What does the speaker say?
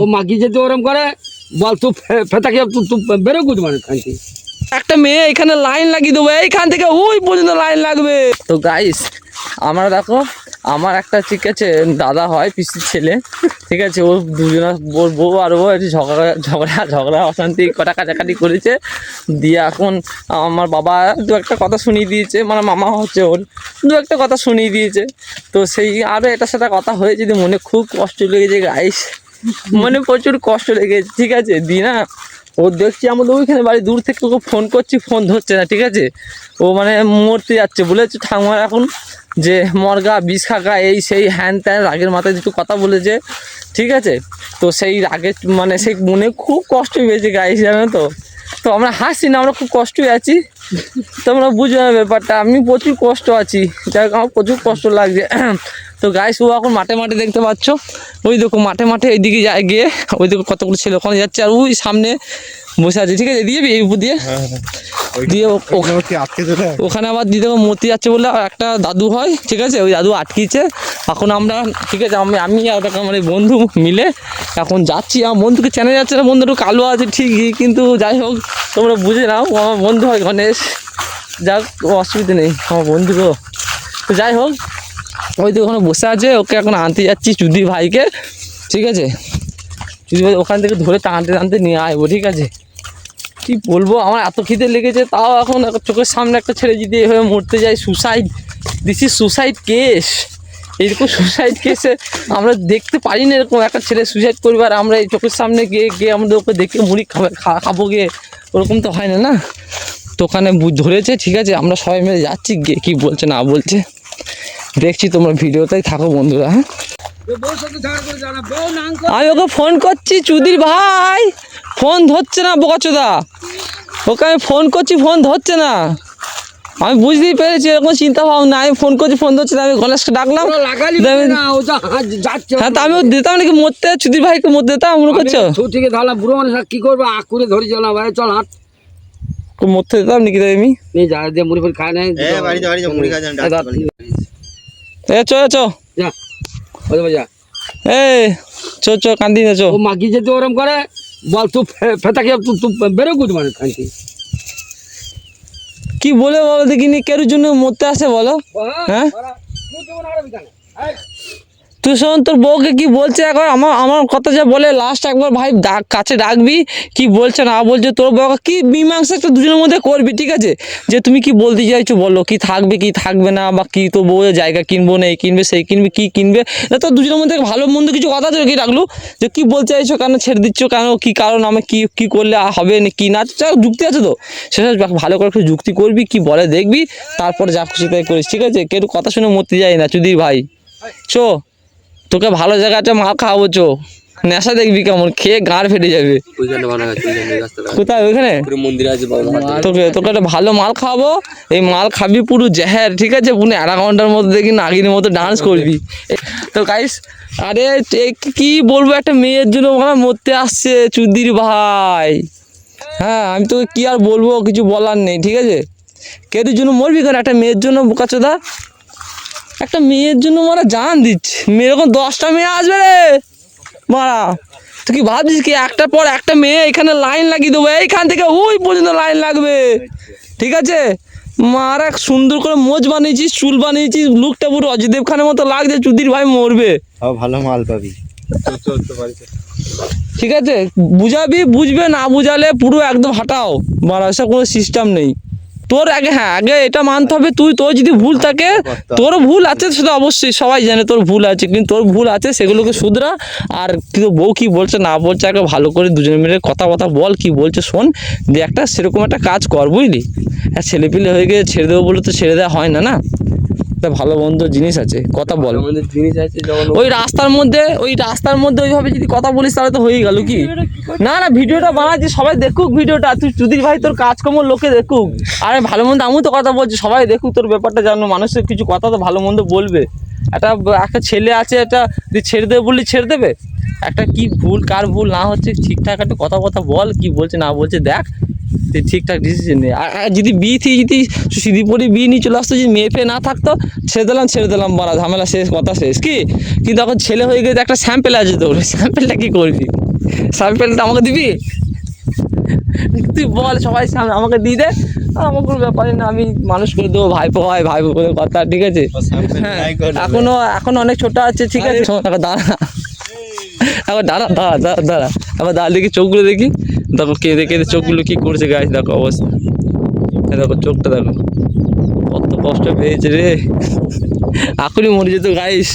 ও মাগি যদি ওরম করে বল তুই ফেতাকে তুই বেরো গুড মানে খাইছি একটা মেয়ে এখানে লাইন লাগিয়ে দেবো, এইখান থেকে ওই পর্যন্ত লাইন লাগবে। তো গাইস আমরা দেখো, আমার একটা ঠিক আছে দাদা হয় পিসির ছেলে, ঠিক আছে, ও দুজনা ওর বউ আর ও ঝগড়া অশান্তি কটা কাটাকাটি করেছে, দিয়ে এখন আমার বাবা দু একটা কথা শুনিয়ে দিয়েছে, মানে মামা হচ্ছে ওর, দু একটা কথা শুনিয়ে দিয়েছে। তো সেই আরও এটার সাথে কথা হয়েছে, যে মনে খুব কষ্ট লেগেছে গাইস, মানে প্রচুর কষ্ট লেগেছে, ঠিক আছে। দি না ও দেখছি আমাদের ওইখানে বাড়ি, দূর থেকে ওকে ফোন করছি, ফোন ধরছে না, ঠিক আছে। ও মানে মরতে যাচ্ছে, বলেছে ঠাকুমার এখন যে মরগা বিষ খাকা এই সেই হ্যান ত্যান রাগের মাথায় দুটো কথা বলেছে, ঠিক আছে। তো সেই রাগের মানে সেই মনে খুব কষ্ট পেয়েছে গাইস, জানো তো। তো আমরা হাসি না, আমরা খুব কষ্টই আছি, তোমরা বুঝবে না ব্যাপারটা, আমি প্রচুর কষ্ট আছি, যাই হোক আমার প্রচুর কষ্ট লাগছে। তো গাইস ও এখন মাঠে মাঠে দেখতে পাচ্ছ, ওই দেখো মাঠে মাঠে এইদিকে যায় গিয়ে, ওই দেখো কতগুলো ছেলে ওখানে যাচ্ছে, আর ওই সামনে বসে আছে, ঠিক আছে, দিয়ে এই উপর দিয়ে দিয়ে ওখানে আবার দিয়ে দেখো মূর্তি যাচ্ছে বলে একটা দাদু হয়, ঠিক আছে, ওই দাদু আটকিয়েছে। এখন আমরা ঠিক আছে আমি আর আমার বন্ধু মিলে এখন যাচ্ছি, আমার বন্ধুকে চেনা যাচ্ছে না, বন্ধু একটু কালো আছে ঠিকই, কিন্তু যাই হোক তোমরা বুঝে নাও, আমার বন্ধু হয় গণেশ, যাক অসুবিধা নেই আমার বন্ধু তো। তো যাই হোক ওই তো ওখানে বসে আছে, ওকে এখন আনতে যাচ্ছি চুদি ভাইকে, ঠিক আছে, চুদি ভাই ওখান থেকে ধরে টানতে টানতে নিয়ে আসবো, ঠিক আছে। কি বলবো, আমার এত খিদে লেগেছে, তাও এখন চোখের সামনে একটা ছেলে যদি এভাবে মরতে যায়, suicide, this is suicide case, এরকম সুসাইড কেসে আমরা দেখতে পারি না, এরকম একটা ছেলে সুসাইড করবে আর আমরা এই চোখের সামনে গিয়ে আমাদের ওকে দেখে মুড়ি খাবো গিয়ে, ওরকম তো হয় না, না। তো ওখানে ধরেছে, ঠিক আছে, আমরা সবাই মিলে যাচ্ছি, গিয়ে কী বলছে না বলছে দেখছি, তোমরা ভিডিওতেই থাকো বন্ধুরা। হ্যাঁ আমি ওকে ফোন করছি, চুদির ভাই ফোন ধরছে না, বোকাচোদা, ওকে আমি ফোন করছি, ফোন ধরছে না, আমি বুঝতেই পেরেছি এরকম চিন্তা ভাবনা, আমি ফোন করছি, ফোন ধরছে না, আমি গণেশকে ডাকলাম, হ্যাঁ তা আমিও দিতাম নাকি মরতে, চুদির ভাইকে মরতে দিতাম, মনে করছো থেকে ধরলাম, বুড়ো মানুষ কি করবো, আকুরে ধরে চলাম, ভাই চল হাট মরতে দিতাম নাকি আমি, যা দিয়ে মুড়ি ফুড়ি খায় নাই, এ চো চো যা যা এ চো চো কান্দি না চো। ও মাগি যদি ওরম করে বল তুই ফেতাকে তুই বেরো গুড মানে খাইছি কি বলে বলো দেখিনি, কের জন্য মরতে আসে বলো, হ্যাঁ তুই শোন তোর বউকে কি বলছে, একবার আমার কথা যা বলে লাস্ট একবার ভাই কাছে ডাকবি, কি বলছে না বলছে, তোর বউকে কি মীমাংসা একটা দুজনের মধ্যে করবি, ঠিক আছে, যে তুমি কি বলতে চাইছো বলো, কি থাকবে কি থাকবে না, বা কি তোর বউয়ের জায়গা কিনবো না, এই কিনবে সেই কিনবে, কি কিনবে না, তোর দুজনের মধ্যে ভালো মন্দ কিছু কথা তো কি ডাকলু, যে কি বলতে চাইছো, কেন ছেড়ে দিচ্ছ, কেন কি কারণ, আমি কি করলে হবে না কি না, যুক্তি আছে তো, সেসব ভালো করে একটু যুক্তি করবি, কি বলে দেখবি, তারপরে যা খুশি তাই করিস, ঠিক আছে, কেউ কথা শুনে মরতে যায় না, চুদি ভাই চো, তোকে ভালো জায়গাটা মাল খাওয়াবো, চো, নেশা দেখবি কেমন, খেয়ে গাড় ফেটে যাবে, কোথায় ওইখানে মন্দির আছে, তোকে একটা ভালো মাল খাওয়াবো, এই মাল খাবি পুরো জেহের, ঠিক আছে, পুরো আধা ঘন্টার মধ্যে দেখি নাগিনের মতো ডান্স করবি। তো গাইস আরে কি বলবো, একটা মেয়ের জন্য ওখানে মরতে আসছে চুদির ভাই, হ্যাঁ আমি তোকে কি আর বলবো, কিছু বলার নেই, ঠিক আছে, কেউ জন্য মরবি কেন, একটা মেয়ের জন্য বোকাচোদা, একটা মেয়ের জন্য মারা জান দিচ্ছে, মেয়ে এরকম 10টা মেয়ে আসবে রে মারা, তুই কি ভাবছিস কি একটার পর একটা মেয়ে এখানে লাইন লাগিয়ে দেবো, এইখান থেকে ওই পর্যন্ত লাইন লাগবে, ঠিক আছে, মারা সুন্দর করে মোজ বানিয়েছিস, চুল বানিয়েছিস, লুকটা পুরো অজয় দেবখানের মতো লাগছে, চুদির ভাই মরবে, ভালো মাল পাবি, ঠিক আছে, বুঝাবি, বুঝবে না বুঝালে পুরো একদম হাঁটাও, মারা এসব কোনো সিস্টেম নেই তোর, আগে হ্যাঁ আগে এটা মানতে হবে, তোর যদি ভুল থাকে, তোর ভুল আছে সেটা অবশ্যই সবাই জানে তোর ভুল আছে, কিন্তু তোর ভুল আছে সেগুলোকে শুধরা, আর কিন্তু বউ কি বলছে না বলছে আগে ভালো করে দুজনে মিলে কথা বল, কি বলছে শোন, দিয়ে একটা সেরকম একটা কাজ কর, বুঝলি, আর ছেলেপিলে হয়ে গিয়ে ছেড়ে দেবো বলে তো ছেড়ে দেওয়া হয় না, না একটা ভালো মন্দ জিনিস আছে, কথা বল, জিনিস আছে, ওই রাস্তার মধ্যে ওইভাবে যদি কথা বলিস তাহলে তো হয়ে গেল কি, না ভিডিওটা বানাচ্ছি সবাই দেখুক ভিডিওটা, তুই চুদির ভাই তোর কাজকর্ম লোকে দেখুক, আরে ভালো মন্দ আমিও তো কথা বলছি, সবাই দেখুক তোর ব্যাপারটা, জানো মানুষের কিছু কথা তো ভালো মন্দ বলবে, একটা ছেলে আছে, এটা ছেড়ে দেবে বললি ছেড়ে দেবে, একটা কি ভুল কার ভুল না হচ্ছে ঠিকঠাক একটা কথা বল, কি বলছে না বলছে দেখ, ঠিকঠাক ডিসিশন নেই, আর যদি যদি সিঁড়ি পরে বিয়ে নিয়ে চলে আসতো, যদি মেয়ে ফেয়ে না থাকতো, ছেড়ে দিলাম বলা ঝামেলা শেষ, কথা শেষ, কি কিন্তু এখন ছেলে হয়ে গেছে, একটা স্যাম্পেল আছে তোর, স্যাম্পেলটা কি করবি, স্বামী পেলে আমাকে দিবি? তুই বল সবাই সামনে আমাকে দিয়ে দে, আমার কোনো ব্যাপারই না, আমি মানুষ করে দেবো, ভাইপো হয়, ভাইপো করে কথা, ঠিক আছে? হ্যাঁ, এখন অনেক ছোট আছে, ঠিক আছে? এখন দাঁড়া, এখন দাঁড়া, আবার দাঁড়া, দেখি চোখগুলো দেখি, দেখো কেঁদে কেঁদে চোখগুলো কি করছে গাইস, দেখো অবস্থা, দেখো চোখটা দেখো কত কষ্ট পেয়েছে রে, এখনই মরে যেত গাইস।